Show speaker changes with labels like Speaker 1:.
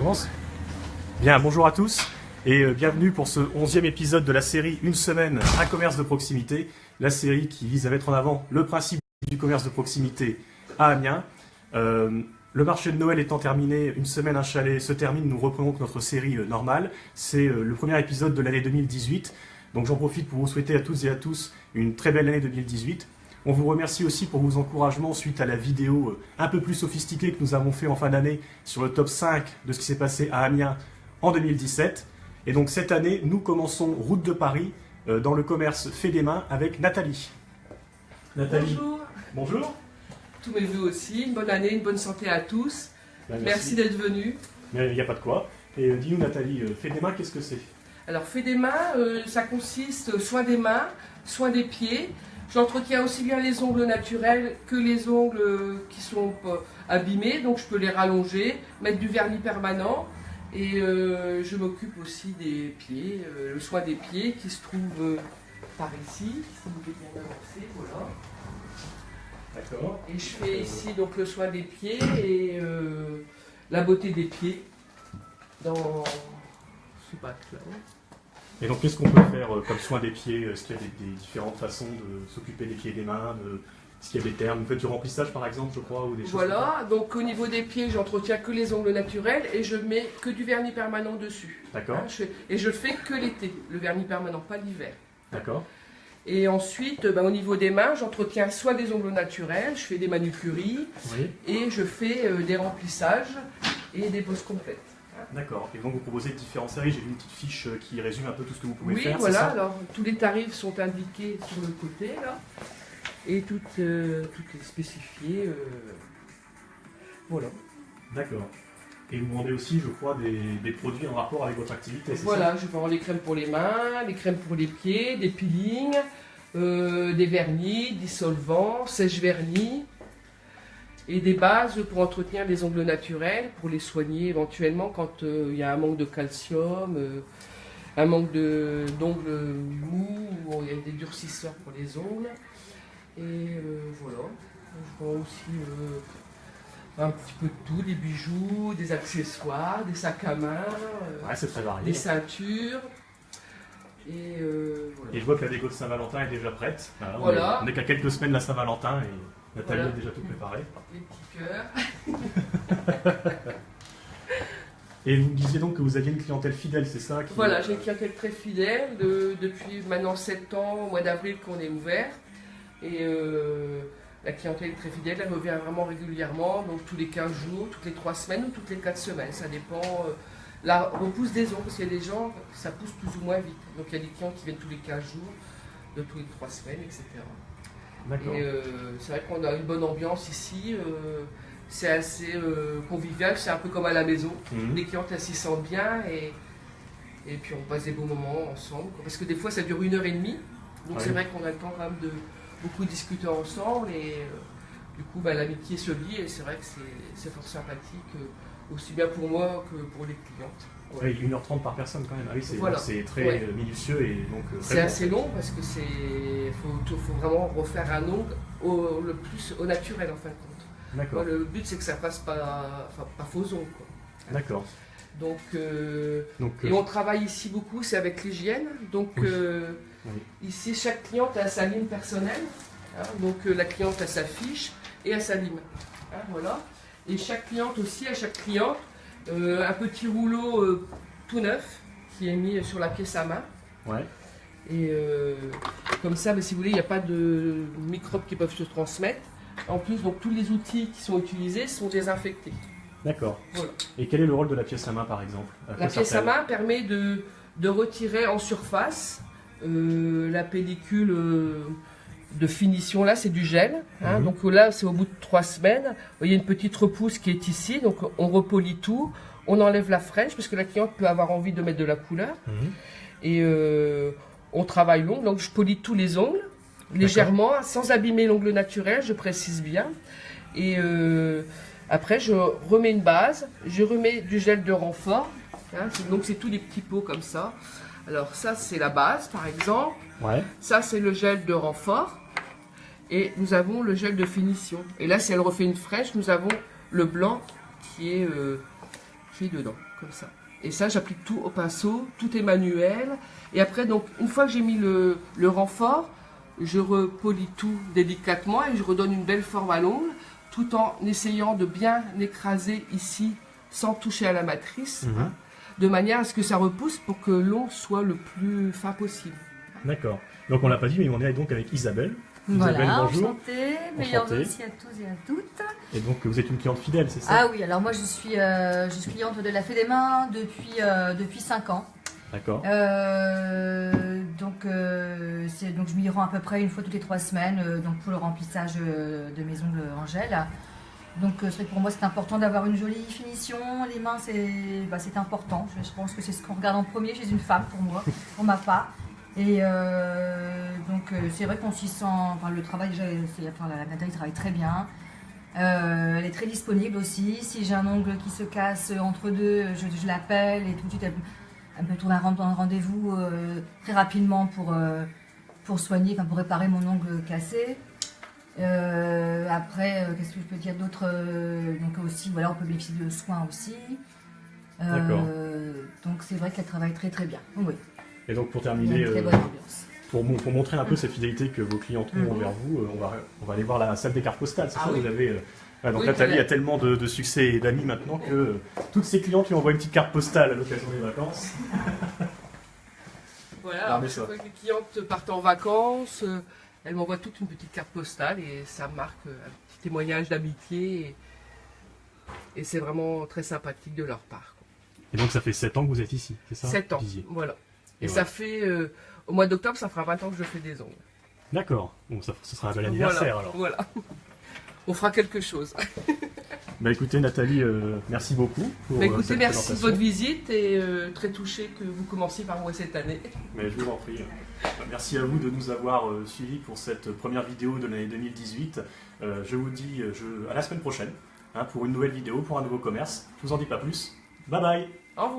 Speaker 1: commence. Bien, bonjour à tous et bienvenue pour ce 11e épisode de la série Une semaine à commerce de proximité. La série qui vise à mettre en avant le principe du commerce de proximité à Amiens. Le marché de Noël étant terminé, Une semaine un chalet se termine, nous reprenons notre série normale. C'est le premier épisode de l'année 2018. Donc j'en profite pour vous souhaiter à toutes et à tous une très belle année 2018. On vous remercie aussi pour vos encouragements suite à la vidéo un peu plus sophistiquée que nous avons fait en fin d'année sur le top 5 de ce qui s'est passé à Amiens en 2017. Et donc cette année, nous commençons route de Paris dans le commerce fait des mains avec Nathalie. Nathalie.
Speaker 2: Bonjour.
Speaker 1: Bonjour.
Speaker 2: Tous mes vœux aussi, une bonne année, une bonne santé à tous. Merci d'être venus.
Speaker 1: Mais il n'y a pas de quoi. Et dis-nous Nathalie, fait des mains, qu'est-ce que c'est?
Speaker 2: Alors fait des mains, ça consiste soin des mains, soin des pieds. J'entretiens aussi bien les ongles naturels que les ongles qui sont abîmés, donc je peux les rallonger, mettre du vernis permanent. Et je m'occupe aussi des pieds, le soin des pieds qui se trouve par ici, si vous voulez bien avancer, voilà.
Speaker 1: D'accord.
Speaker 2: Et je fais ici donc le soin des pieds et la beauté des pieds dans ce bac-là.
Speaker 1: Et donc qu'est-ce qu'on peut faire comme soin des pieds? Est-ce qu'il y a des différentes façons de s'occuper des pieds et des mains? Est-ce qu'il y a des termes? Vous faites du remplissage par exemple, je crois, ou des choses
Speaker 2: Voilà, donc au niveau des pieds, j'entretiens que les ongles naturels et je mets que du vernis permanent dessus.
Speaker 1: D'accord.
Speaker 2: Et je le fais que l'été, le vernis permanent, pas l'hiver.
Speaker 1: D'accord.
Speaker 2: Et ensuite, au niveau des mains, j'entretiens soit des ongles naturels, je fais des manucuries,
Speaker 1: oui.
Speaker 2: Et je fais des remplissages et des poses complètes.
Speaker 1: D'accord. Et donc vous proposez différentes séries. J'ai vu une petite fiche qui résume un peu tout ce que vous pouvez
Speaker 2: oui,
Speaker 1: faire.
Speaker 2: Oui, voilà.
Speaker 1: Ça
Speaker 2: alors tous les tarifs sont indiqués sur le côté là, et tout est spécifié. Voilà.
Speaker 1: D'accord. Et vous vendez aussi, je crois, des produits en rapport avec votre activité.
Speaker 2: Voilà, je vends les crèmes pour les mains, les crèmes pour les pieds, des peelings, des vernis, dissolvants, sèche-vernis. Et des bases pour entretenir les ongles naturels, pour les soigner éventuellement quand il y a un manque de calcium, un manque d'ongles mous, ou il y a des durcisseurs pour les ongles. Et voilà, je vends aussi un petit peu de tout, des bijoux, des accessoires, des sacs à main,
Speaker 1: ouais, c'est très varié.
Speaker 2: Des ceintures. Et, voilà.
Speaker 1: Et je vois que la déco de Saint-Valentin est déjà prête.
Speaker 2: Voilà.
Speaker 1: On n'est qu'à quelques semaines de la Saint-Valentin et Nathalie a déjà tout préparé.
Speaker 2: Les petits cœurs.
Speaker 1: Et vous me disiez donc que vous aviez une clientèle fidèle, c'est ça
Speaker 2: Voilà, j'ai une clientèle très fidèle depuis maintenant 7 ans, au mois d'avril qu'on est ouvert. Et la clientèle est très fidèle, elle revient vraiment régulièrement, donc tous les 15 jours, toutes les 3 semaines ou toutes les 4 semaines, ça dépend. La repousse des ongles, parce qu'il y a des gens, ça pousse plus ou moins vite. Donc il y a des clients qui viennent tous les 15 jours, de tous les 3 semaines, etc.
Speaker 1: D'accord.
Speaker 2: Et c'est vrai qu'on a une bonne ambiance ici, c'est assez convivial, c'est un peu comme à la maison. Les clientes elles s'y sentent bien et puis on passe des beaux moments ensemble. Parce que des fois ça dure 1h30, donc c'est vrai qu'on a le temps quand même de beaucoup discuter ensemble et du coup l'amitié se lie et c'est vrai que c'est fort sympathique, aussi bien pour moi que pour les clientes.
Speaker 1: Ouais. Oui, 1h30 par personne quand même. Ah oui, c'est
Speaker 2: voilà.
Speaker 1: Très minutieux et donc
Speaker 2: c'est assez long parce que faut vraiment refaire un ongle le plus au naturel en fin de compte.
Speaker 1: D'accord.
Speaker 2: Le but c'est que ça fasse pas faux ongles.
Speaker 1: D'accord.
Speaker 2: Donc, et on travaille ici beaucoup, c'est avec l'hygiène. Donc
Speaker 1: oui.
Speaker 2: ici chaque cliente a sa ligne personnelle. Hein, donc la cliente a sa fiche et a sa ligne. Hein, voilà. Et chaque cliente aussi, à chaque cliente, un petit rouleau tout neuf qui est mis sur la pièce à main.
Speaker 1: Ouais.
Speaker 2: Et comme ça, si vous voulez, il n'y a pas de microbes qui peuvent se transmettre. En plus, donc, tous les outils qui sont utilisés sont désinfectés. D'accord. Voilà.
Speaker 1: Et quel est le rôle de la pièce à main par exemple?
Speaker 2: La pièce à main permet de retirer en surface la pellicule de finition. Là, c'est du gel. Hein, donc là, c'est au bout de 3 semaines. Il y a une petite repousse qui est ici. Donc on repolit tout. On enlève la fraîche parce que la cliente peut avoir envie de mettre de la couleur. Et on travaille l'ongle. Donc je polis tous les ongles légèrement, sans abîmer l'ongle naturel, je précise bien. Et après, je remets une base. Je remets du gel de renfort. Hein, donc c'est tous les petits pots comme ça. Alors ça, c'est la base, par exemple.
Speaker 1: Ouais.
Speaker 2: Ça, c'est le gel de renfort. Et nous avons le gel de finition. Et là, si elle refait une fraîche, nous avons le blanc qui est dedans. comme ça. Et ça, j'applique tout au pinceau, tout est manuel. Et après, donc, une fois que j'ai mis le renfort, je repolis tout délicatement et je redonne une belle forme à l'ongle, tout en essayant de bien écraser ici, sans toucher à la matrice, hein, de manière à ce que ça repousse pour que l'ongle soit le plus fin possible.
Speaker 1: D'accord. Donc on l'a pas dit, mais on est donc avec Isabelle. Isabelle,
Speaker 3: Voilà,
Speaker 1: bonjour.
Speaker 3: enchantée, meilleurs vœux aussi à tous et à toutes.
Speaker 1: Et donc vous êtes une cliente fidèle, c'est ça?
Speaker 3: Ah oui, alors moi je suis cliente de la Fée des Mains depuis 5 ans.
Speaker 1: D'accord.
Speaker 3: Donc je m'y rends à peu près une fois toutes les 3 semaines donc pour le remplissage de mes ongles en gel. Donc c'est vrai que pour moi c'est important d'avoir une jolie finition. Les mains c'est important. Je pense que c'est ce qu'on regarde en premier chez une femme pour moi, pour ma part. Et c'est vrai qu'on s'y sent. Enfin, le travail déjà, la Nathalie travaille très bien. Elle est très disponible aussi. Si j'ai un ongle qui se casse entre deux, je l'appelle et tout de suite elle me trouve un rendez-vous très rapidement pour soigner, enfin pour réparer mon ongle cassé. Après, qu'est-ce que je peux dire d'autre? Donc aussi, voilà, on peut bénéficier de soins aussi.
Speaker 1: D'accord.
Speaker 3: Donc c'est vrai qu'elle travaille très très bien. Oui.
Speaker 1: Et donc pour terminer,
Speaker 3: Très bonne ambiance.
Speaker 1: pour montrer un peu cette fidélité que vos clientes ont envers vous, on va aller voir la salle des cartes postales. C'est ça,
Speaker 2: oui.
Speaker 1: vous avez. Donc
Speaker 2: Oui,
Speaker 1: Nathalie a tellement de succès et d'amis maintenant que toutes ses clientes lui envoient une petite carte postale à l'occasion des vacances.
Speaker 2: Voilà, alors, chaque fois que les clientes partent en vacances, elles m'envoient toute une petite carte postale et ça marque un petit témoignage d'amitié. Et c'est vraiment très sympathique de leur part.
Speaker 1: Et donc ça fait 7 ans que vous êtes ici, c'est ça?
Speaker 2: 7 ans, voilà. Et ça fait, au mois d'octobre, ça fera 20 ans que je fais des ongles.
Speaker 1: D'accord, donc ce sera un bel anniversaire
Speaker 2: Voilà,
Speaker 1: alors.
Speaker 2: voilà. On fera quelque chose.
Speaker 1: Bah écoutez Nathalie, merci beaucoup pour
Speaker 2: Écoutez,
Speaker 1: cette
Speaker 2: merci de
Speaker 1: présentation.
Speaker 2: votre visite et très touché que vous commenciez par moi cette année.
Speaker 1: Mais je vous en prie. Merci à vous de nous avoir suivis pour cette première vidéo de l'année 2018. Je vous dis à la semaine prochaine pour une nouvelle vidéo, pour un nouveau commerce. Je vous en dis pas plus. Bye bye.
Speaker 2: Au revoir.